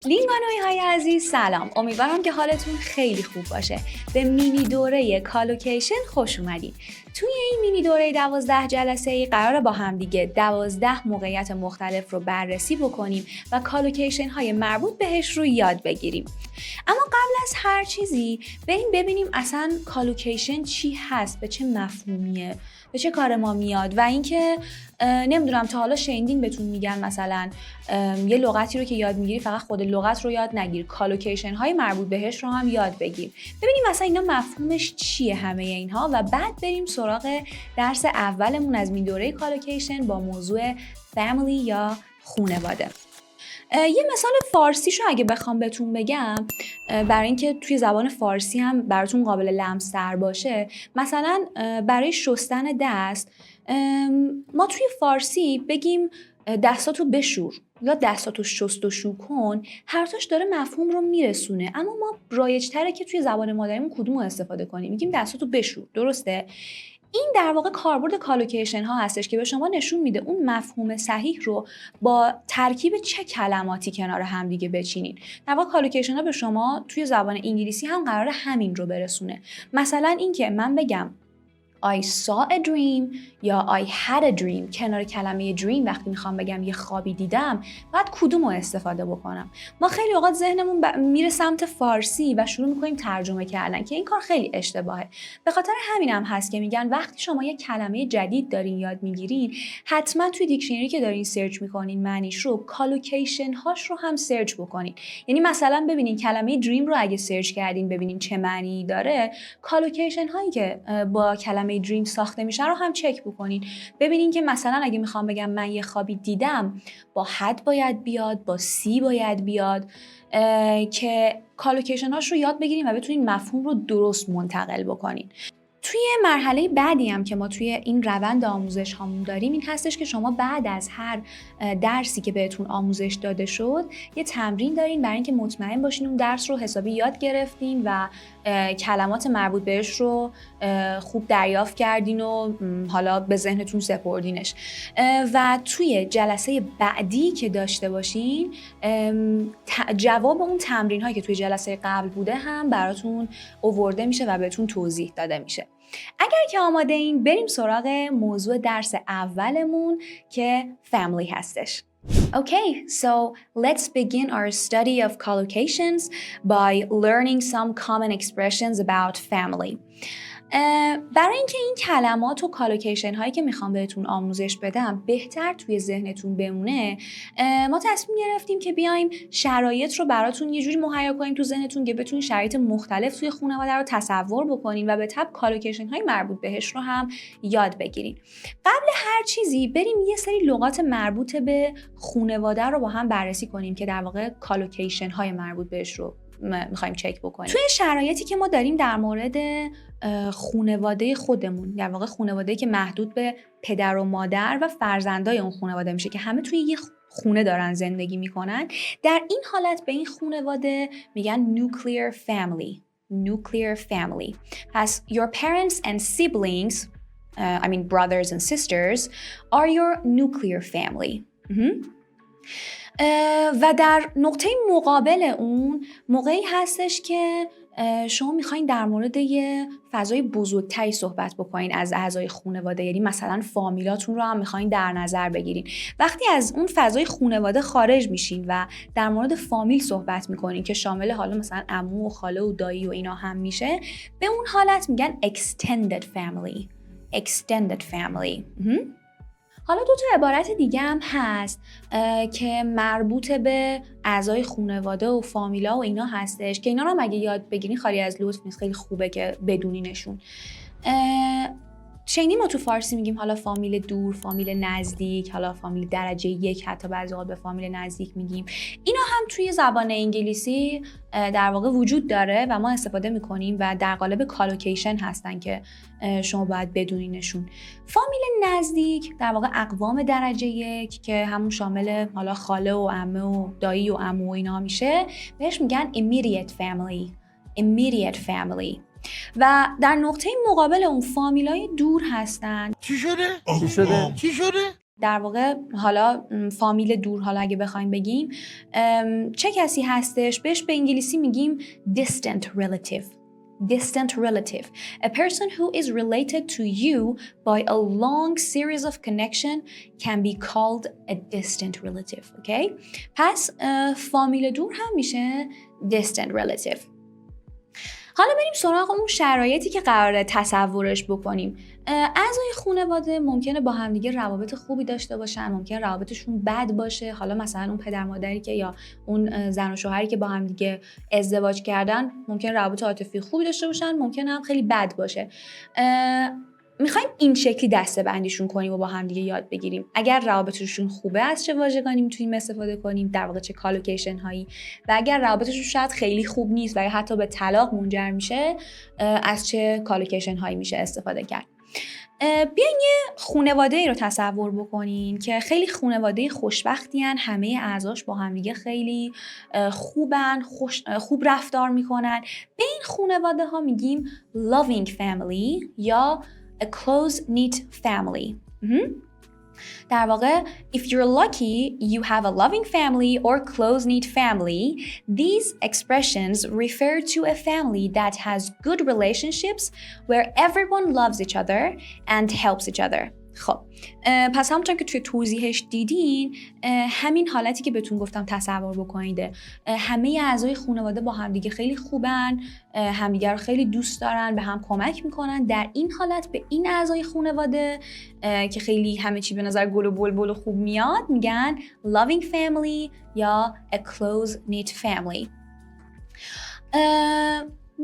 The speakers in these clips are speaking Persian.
لیمانوی های عزیز سلام، امیدوارم که حالتون خیلی خوب باشه. به مینی دوره کالوکیشن خوش اومدین. توی این مینی دوره 12 جلسه‌ای قراره با هم دیگه 12 موقعیت مختلف رو بررسی بکنیم و کالوکیشن های مربوط بهش رو یاد بگیریم. اما قبل از هر چیزی بریم ببینیم اصلا کالوکیشن چی هست، به چه مفهومیه، به چه کار ما میاد و اینکه نمیدونم تا حالا شنیدین بهتون میگن مثلا یه لغتی رو که یاد میگیری فقط خود لغت رو یاد نگیر، کالوکیشن های مربوط بهش رو هم یاد بگیر. ببینیم مثلا اینا مفهومش چیه همه اینها و بعد بریم سراغ درس اولمون از مینی دوره کالوکیشن با موضوع فامیلی یا خانواده. یه مثال فارسیشو اگه بخوام بهتون بگم برای اینکه توی زبان فارسی هم براتون قابل لمس‌تر باشه، مثلا برای شستن دست ما توی فارسی بگیم دستاتو بشور یا دستاتو شست و شو کن، هر تاش داره مفهوم رو میرسونه، اما ما رایج‌تره که توی زبان مادریمون کدومو استفاده کنیم؟ میگیم دستاتو بشور، درسته؟ این در واقع کاربرد کالوکیشن ها هستش که به شما نشون میده اون مفهوم صحیح رو با ترکیب چه کلماتی کنار هم دیگه بچینین. در واقع کالوکیشن ها به شما توی زبان انگلیسی هم قراره همین رو برسونه. مثلا اینکه من بگم I saw a dream یا I had a dream، کنار کلمه dream وقتی میخوام بگم یه خوابی دیدم، بعد کدوم رو استفاده بکنم؟ ما خیلی اوقات ذهنمون میره سمت فارسی و شروع میکنیم ترجمه کردن که این کار خیلی اشتباهه. به خاطر همینم هست که میگن وقتی شما یه کلمه جدید دارین یاد میگیرین، حتما توی دیکشنری که دارین سرچ میکنین معنیش رو، کالوکیشن هاش رو هم سرچ بکنین. یعنی مثلا ببینین کلمه dream رو اگه سرچ کردین ببینین چه معنی داره، کالوکیشن هایی که با کلمه دریم ساخته میشه رو هم چک بکنین. ببینین که مثلا اگه میخوام بگم من یه خوابی دیدم، با had باید بیاد، با see باید بیاد، که کالوکیشن هاش رو یاد بگیریم و بتونین مفهوم رو درست منتقل بکنین. توی مرحله بعدی هم که ما توی این روند آموزش هامون داریم این هستش که شما بعد از هر درسی که بهتون آموزش داده شد یه تمرین دارین برای اینکه مطمئن باشین اون درس رو حسابی یاد گرفتین و کلمات مربوط بهش رو خوب دریافت کردین و حالا به ذهنتون سپردینش. و توی جلسه بعدی که داشته باشین جواب اون تمرین هایی که توی جلسه قبل بوده هم براتون آورده میشه و بهتون توضیح داده میشه. اگر که آماده این بریم سراغ موضوع درس اولمون که family هستش. Okay, so let's begin our study of collocations by learning some common expressions about family. برای اینکه این کلمات و کالوکیشن هایی که میخوام بهتون آموزش بدم بهتر توی ذهنتون بمونه، ما تصمیم گرفتیم که بیایم شرایط رو براتون یه جوری مهیا کنیم تو ذهنتون که بتونین شرایط مختلف توی خانواده رو تصور بکنین و به تبع کالوکیشن های مربوط بهش رو هم یاد بگیرین. قبل هر چیزی بریم یه سری لغات مربوط به خانواده رو با هم بررسی کنیم که در واقع کالوکیشن های مربوط بهش رو میخوایم چک بکنیم. توی شرایطی که ما داریم در مورد خانواده خودمون، در واقع خانواده‌ای که محدود به پدر و مادر و فرزندای اون خانواده میشه که همه توی یه خونه دارن زندگی میکنن، در این حالت به این خانواده میگن nuclear family. nuclear family. پس your parents and siblings, I mean brothers and sisters, are your nuclear family. و در نقطه مقابل اون موقعی هستش که شما میخواین در مورد یه فضای بزرگتری صحبت بکنین از اعضای خانواده، یعنی مثلا فامیلاتون رو هم میخواین در نظر بگیرین. وقتی از اون فضای خانواده خارج میشین و در مورد فامیل صحبت میکنین که شامل حالا مثلا عمو و خاله و دایی و اینا هم میشه، به اون حالت میگن extended family. extended family. حالا دو تا عبارت دیگه هم هست که مربوط به اعضای خانواده و فامیلا و اینا هستش که اینا رو هم اگه یاد بگیرین خالی از لطف نیست، خیلی خوبه که بدونینشون. شنیدیم ما تو فارسی میگیم حالا فامیل دور، فامیل نزدیک، حالا فامیل درجه 1، حتی بعضی اوقات به فامیل نزدیک میگیم. اینا هم توی زبان انگلیسی در واقع وجود داره و ما استفاده میکنیم و در قالب کالوکیشن هستن که شما باید بدونینشون. فامیل نزدیک در واقع اقوام درجه 1 که همون شامل حالا خاله و عمه و دایی و عمو و اینا میشه، بهش میگن immediate family. immediate family. و در نقطه مقابل اون فامیلای دور هستن. چی شده؟ چی شده؟ چی شده؟ در واقع حالا فامیل دور، حالا اگه بخوایم بگیم چه کسی هستش، بهش به انگلیسی میگیم distant relative. Distant relative. A person who is related to you by a long series of connection can be called a distant relative. Okay? پس فامیل دور هم میشه distant relative. حالا بریم سراغ اون شرایطی که قراره تصورش بکنیم. اعضای خانواده ممکنه با همدیگه روابط خوبی داشته باشن، ممکنه روابطشون بد باشه. حالا مثلا اون پدر مادری که یا اون زن و شوهری که با همدیگه ازدواج کردن ممکنه روابط عاطفی خوبی داشته باشن، ممکنه هم خیلی بد باشه. میخوایم این شکلی دسته بندیشون کنیم و با هم دیگه یاد بگیریم. اگر روابطشون خوبه از چه واژگانی میتونیم استفاده کنیم، در واقع چه کالوکیشن هایی، و اگر روابطشون شاید خیلی خوب نیست و حتی به طلاق منجر میشه از چه کالوکیشن هایی میشه استفاده کرد. بیاین یه خانواده ای رو تصور بکنین که خیلی خانواده خوشبختی هن، همه اعضاش با هم دیگه خیلی خوبن، خوب رفتار میکنن. به این خانواده ها میگیم loving family یا a close-knit family. در واقع if you're lucky you have a loving family or close-knit family, these expressions refer to a family that has good relationships where everyone loves each other and helps each other. خب پس همونطور که توی توضیحش دیدین، همین حالتی که بهتون گفتم تصور بکنید، همه اعضای خانواده با همدیگه خیلی خوبن، همدیگه رو خیلی دوست دارن، به هم کمک میکنن. در این حالت به این اعضای خانواده که خیلی همه چی به نظر گل و بلبل و خوب میاد میگن loving family یا a close-knit family.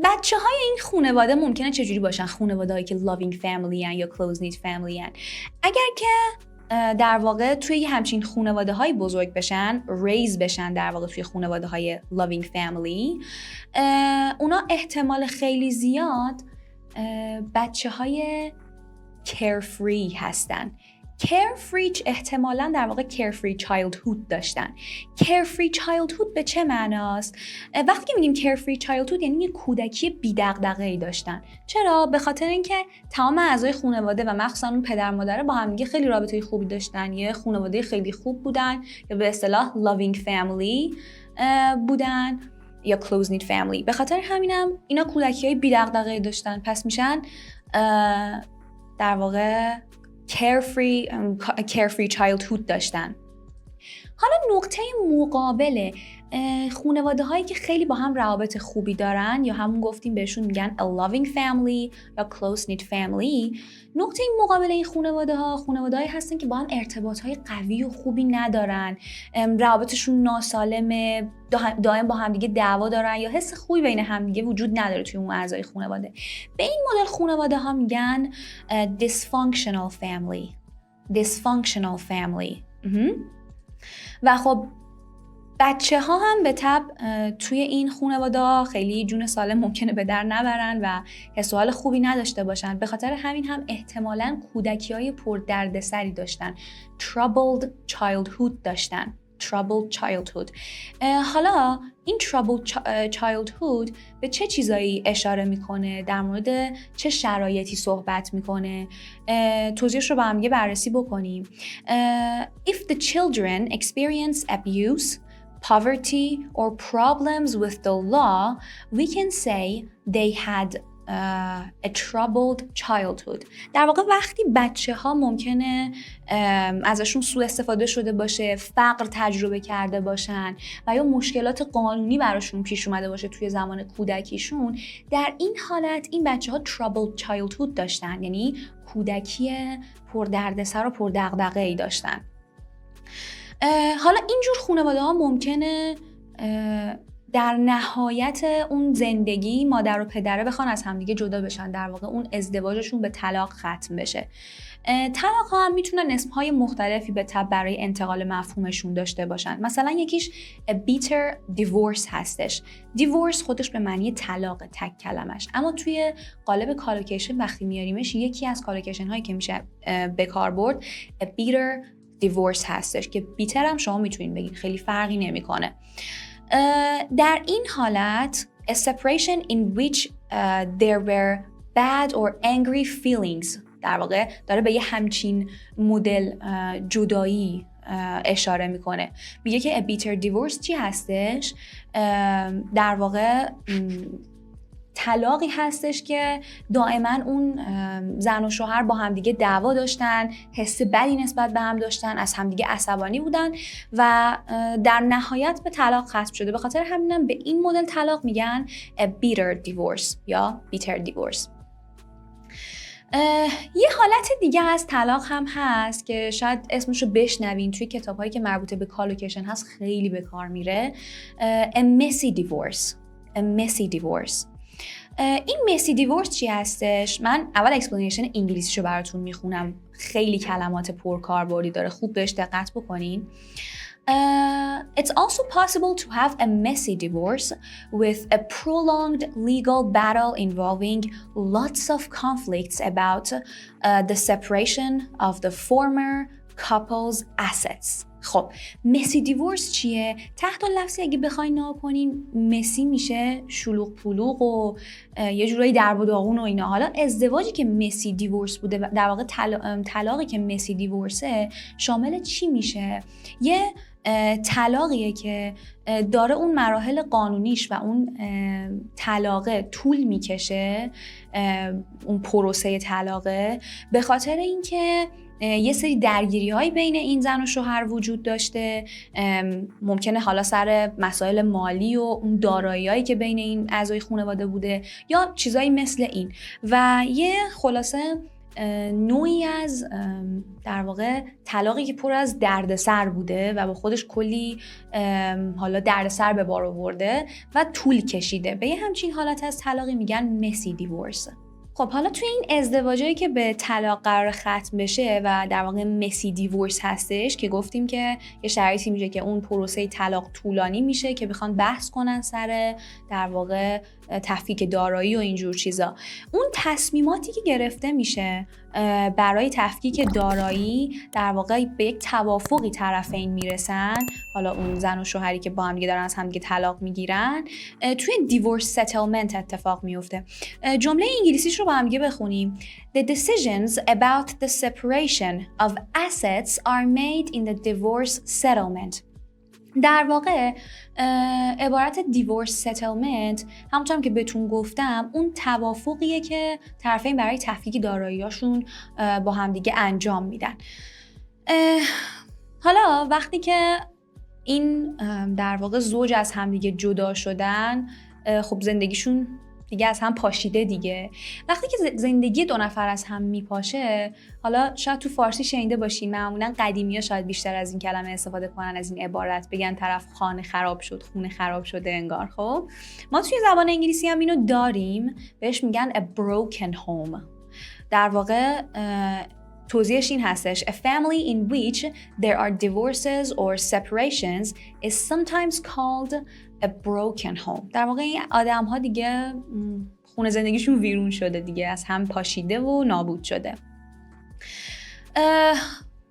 بچه های این خانواده ممکنه چجوری باشن؟ خانواده هایی که loving family هن یا close-knit family هن. اگر که در واقع توی یه همچین خانواده های بزرگ بشن، raise بشن در واقع توی خانواده های loving family، اونا احتمال خیلی زیاد بچه های carefree هستن. carefree احتمالاً در واقع carefree childhood داشتن. carefree childhood به چه معناست؟ وقتی که میگیم carefree childhood یعنی یه کودکی بی‌دغدغه‌ای داشتن. چرا؟ به خاطر اینکه تمام اعضای خانواده و مخصوصاً اون پدر مادر با هم دیگه خیلی رابطه خوبی داشتن، یه خانواده خیلی خوب بودن یا به اصطلاح loving family بودن یا close knit family. به خاطر همینم اینا کودکی‌های بی‌دغدغه‌ای داشتن، پس میشن در واقع carefree childhood داشتن. حالا نقطه مقابل خانواده هایی که خیلی با هم روابط خوبی دارن یا همون گفتیم بهشون میگن a loving family یا close knit family، نقطه مقابل این خانواده هایی هستن که با هم ارتباط های قوی و خوبی ندارن، روابطشون ناسالمه، دائم با هم دیگه دعوا دارن یا حس خوبی بین هم دیگه وجود نداره توی اون اعضای خانواده. به این مدل خانواده ها میگن dysfunctional family. و خب بچه ها هم به طب توی این خانواده ها خیلی جون سالم ممکنه به در نبرن و حس و حال خوبی نداشته باشن. به خاطر همین هم احتمالاً کودکی های پر دردسری داشتن، troubled childhood داشتن. حالا این troubled childhood به چه چیزایی اشاره میکنه؟ در مورد چه شرایطی صحبت میکنه؟ توضیحش رو با هم بررسی بکنیم. If the children experience abuse, poverty or problems with the law, we can say they had a troubled childhood. در واقع وقتی بچه ها ممکنه ازشون سوء استفاده شده باشه، فقر تجربه کرده باشن و یا مشکلات قانونی براشون پیش اومده باشه توی زمان کودکیشون، در این حالت این بچه ها troubled childhood داشتن، یعنی کودکی پر دردسر و پر دغدغه‌ای داشتن. حالا اینجور خانواده ها ممکنه در نهایت اون زندگی مادر و پدره بخوان از همدیگه جدا بشن، در واقع اون ازدواجشون به طلاق ختم بشه. طلاق ها هم میتونن اسمهای مختلفی به تبع برای انتقال مفهومشون داشته باشن. مثلا یکیش a bitter divorce هستش. divorce خودش به معنی طلاق تک کلمش، اما توی قالب کالوکیشن وقتی میاریمش یکی از کالوکیشن هایی که میشه به کار برد a bitter divorce هستش که بیتر هم شما میتونین بگین، خیلی فرقی نمیکنه. در این حالت a separation in which there were bad or angry feelings، در واقع داره به یه همچین مدل جدایی اشاره میکنه. میگه که a bitter divorce چی هستش؟ در واقع طلاقی هستش که دائما اون زن و شوهر با همدیگه دعوا داشتن، حس بدی نسبت به هم داشتن، از همدیگه عصبانی بودن و در نهایت به طلاق ختم شده. به خاطر همینم به این مدل طلاق میگن a bitter divorce یا bitter divorce. یه حالت دیگه از طلاق هم هست که شاید اسمشو بشنوین، توی کتاب‌هایی که مربوطه به کالوکیشن هست خیلی به کار میره. a messy divorce. این messy divorce چی هستش؟ من اول اکسپلینیشن انگلیسیشو براتون میخونم، خیلی کلمات پرکاربردی داره، خوب بهش دقت بکنین. It's also possible to have a messy divorce with a prolonged legal battle involving lots of conflicts about the separation of the former couple's assets. خب مسی دیورس چیه؟ تحت لفظی اگه بخواین نگاه کنین، مسی میشه شلوغ پلوغ و یه جورایی درب و داغون و اینا. حالا ازدواجی که مسی دیورس بوده، در واقع طلاقی که مسی دیورسه شامل چی میشه؟ یه طلاقیه که داره اون مراحل قانونیش و اون طلاقه طول میکشه، اون پروسه طلاقه، به خاطر اینکه یه سری درگیری‌های بین این زن و شوهر وجود داشته، ممکنه حالا سر مسائل مالی و اون دارایی‌هایی که بین این اعضای خانواده بوده یا چیزایی مثل این، و یه خلاصه نوعی از در واقع طلاقی که پر از دردسر بوده و با خودش کلی حالا دردسر به بار آورده و طول کشیده. به یه همچین حالت از طلاقی میگن مسی دیورس. خب حالا توی این ازدواجایی که به طلاق قرار ختم بشه و در واقع مسی دیورس هستش، که گفتیم که یه شرایطی میشه که اون پروسه طلاق طولانی میشه که بخوان بحث کنن سر در واقع تفکیک دارایی و اینجور چیزا. اون تصمیماتی که گرفته میشه برای تفکیک دارایی در واقع به یک توافقی طرفین میرسن، حالا اون زن و شوهری که با هم دیگه دارن از هم دیگه طلاق میگیرن، توی دیورس ستلمنت اتفاق میفته. جمله انگلیسیش رو با هم دیگه بخونیم. The decisions about the separation of assets are made in the divorce settlement. در واقع عبارت دیورس ستلمنت همونطور که بهتون گفتم اون توافقیه که طرفین برای تفکیک دارایی‌هاشون با همدیگه انجام میدن. حالا وقتی که این در واقع زوج از همدیگه جدا شدن، خب زندگیشون دیگه از هم پاشیده دیگه. وقتی که زندگی دو نفر از هم میپاشه، حالا شاید تو فارسی شنیده باشین، معمولا قدیمی‌ها شاید بیشتر از این کلمه استفاده کنن، از این عبارت بگن طرف خانه خراب شد، خونه خراب شده انگار. خب ما توی زبان انگلیسی هم اینو داریم، بهش میگن a broken home. در واقع توضیحش این هستش: A family in which there are divorces or separations is sometimes called a broken home. در واقع این آدم ها دیگه خونه زندگیشون ویرون شده دیگه، از هم پاشیده و نابود شده.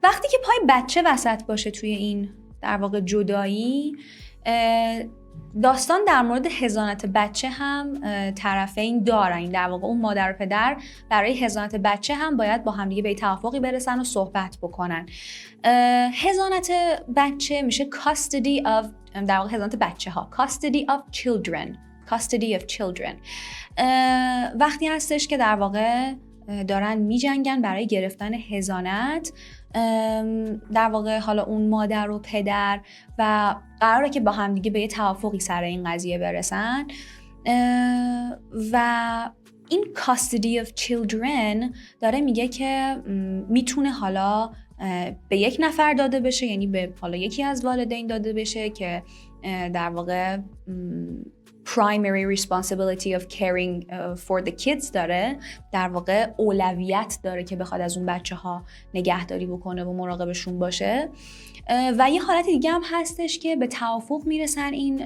وقتی که پای بچه وسط باشه توی این در واقع جدایی، داستان در مورد حضانت بچه هم طرفین دارن. در واقع اون مادر و پدر برای حضانت بچه هم باید با همدیگه به توافقی برسن و صحبت بکنن. حضانت بچه میشه custody of، در واقع حضانت بچه ها custody of children. وقتی هستش که در واقع دارن میجنگن برای گرفتن حضانت، در واقع حالا اون مادر و پدر، و قراره که با همدیگه به یه توافقی سر این قضیه برسن. و این custody of children داره میگه که میتونه حالا به یک نفر داده بشه، یعنی به حالا یکی از والدین داده بشه که در واقع primary responsibility of caring for the kids داره، در واقع اولویت داره که بخواد از اون بچه ها نگهداری بکنه و مراقبشون باشه. و یه حالت دیگه هم هستش که به توافق میرسن این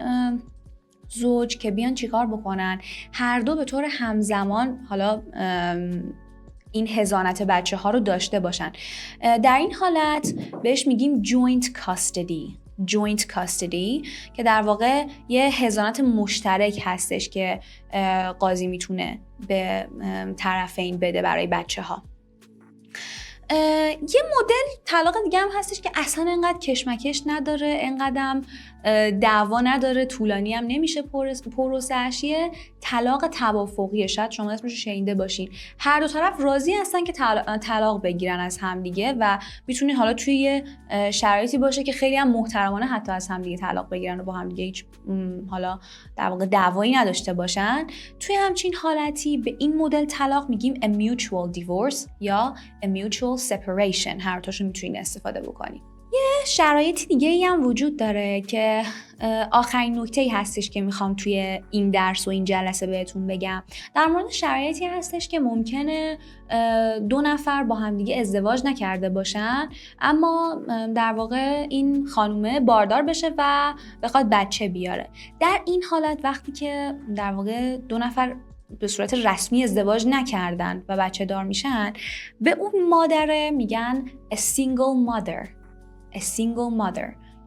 زوج که بیان چیکار بکنن، هر دو به طور همزمان حالا این حضانت بچه ها رو داشته باشن. در این حالت بهش میگیم joint custody که در واقع یه حضانت مشترک هستش که قاضی میتونه به طرفین بده برای بچه ها. یه مدل طلاق دیگه هم هستش که اصلا انقدر کشمکش نداره، انقدر دعوا نداره، طولانی هم نمیشه پروسه‌اش، یه طلاق توافقیه. شاید شما اسمش رو شنیده باشین. هر دو طرف راضی هستن که طلاق بگیرن از همدیگه و میتونه حالا توی یه شرایطی باشه که خیلی هم محترمانه حتی از همدیگه طلاق بگیرن و با همدیگه هیچ حالا در واقع دعوایی نداشته باشن. توی همچین حالتی به این مدل طلاق میگیم a mutual divorce یا a mutual separation. هر دوتاشو میتونین استفاده بکنید. یه شرایطی دیگه ای هم وجود داره که آخرین نکته‌ای هستش که میخوام توی این درس و این جلسه بهتون بگم. در مورد شرایطی هستش که ممکنه دو نفر با همدیگه ازدواج نکرده باشن، اما در واقع این خانومه باردار بشه و بخواد بچه بیاره. در این حالت وقتی که در واقع دو نفر به صورت رسمی ازدواج نکردن و بچه دار میشن، به اون مادره میگن a single mother.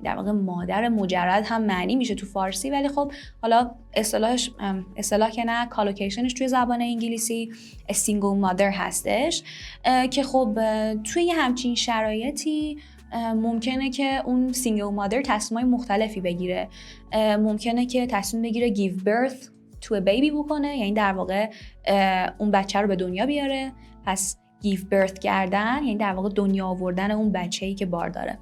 در واقع مادر مجرد هم معنی میشه تو فارسی، ولی خب حالا اصطلاح که نه، کالوکیشنش توی زبان انگلیسی a single mother هستش که خب توی همچین شرایطی ممکنه که اون single mother تصمیمای مختلفی بگیره. ممکنه که تصمیم بگیره give birth to a baby بکنه، یعنی در واقع اون بچه رو به دنیا بیاره. پس give birth کردن یعنی در واقع دنیا آوردن اون بچه‌ای که بار داره.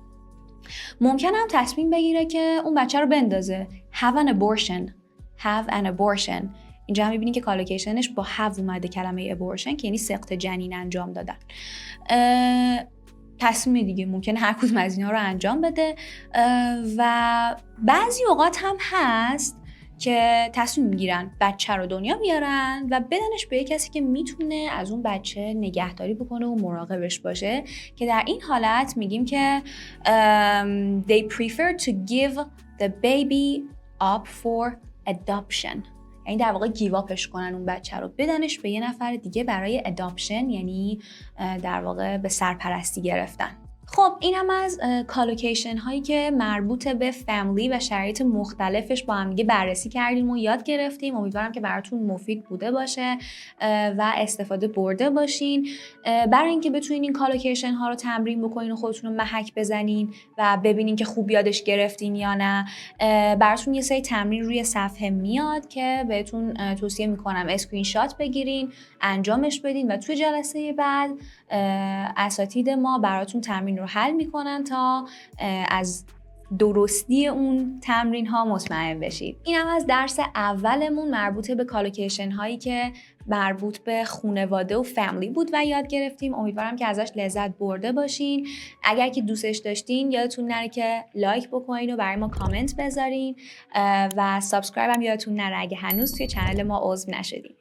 ممکنه هم تصمیم بگیره که اون بچه رو بندازه. have an abortion. اینجا هم می‌بینید که کالوکیشنش با have اومده، کلمه abortion که یعنی سقط جنین انجام دادن. تصمیم دیگه ممکنه هر کدوم از اینا رو انجام بده و بعضی اوقات هم هست که تصمیم میگیرن بچه رو دنیا بیارن و بدنش به کسی که میتونه از اون بچه نگهداری بکنه و مراقبش باشه، که در این حالت میگیم که they prefer to give the baby up for adoption. یعنی در واقع گیو آپش کنن اون بچه رو، بدنش به یه نفر دیگه برای adoption، یعنی در واقع به سرپرستی گرفتن. خب این هم از کالوکیشن هایی که مربوط به فامیلی و شرایط مختلفش با هم دیگه بررسی کردیم و یاد گرفتیم. امیدوارم که براتون مفید بوده باشه و استفاده برده باشین. برای اینکه بتونین این کالوکیشن ها رو تمرین بکنین و خودتون رو محک بزنین و ببینین که خوب یادش گرفتین یا نه، براتون یه سری تمرین روی صفحه میاد که بهتون توصیه میکنم اسکرین شات بگیرین، انجامش بدین و توی جلسه بعد اساتید ما براتون تمرین رو حل میکنن تا از درستی اون تمرین ها مطمئن بشید. این هم از درس اولمون مربوط به کالوکیشن هایی که مربوط به خانواده و فامیلی بود و یاد گرفتیم. امیدوارم که ازش لذت برده باشین. اگر که دوستش داشتین یادتون نره که لایک بکنین و برای ما کامنت بذارین و سابسکرایب هم یادتون نره اگه هنوز توی چنل ما عضو نشدین.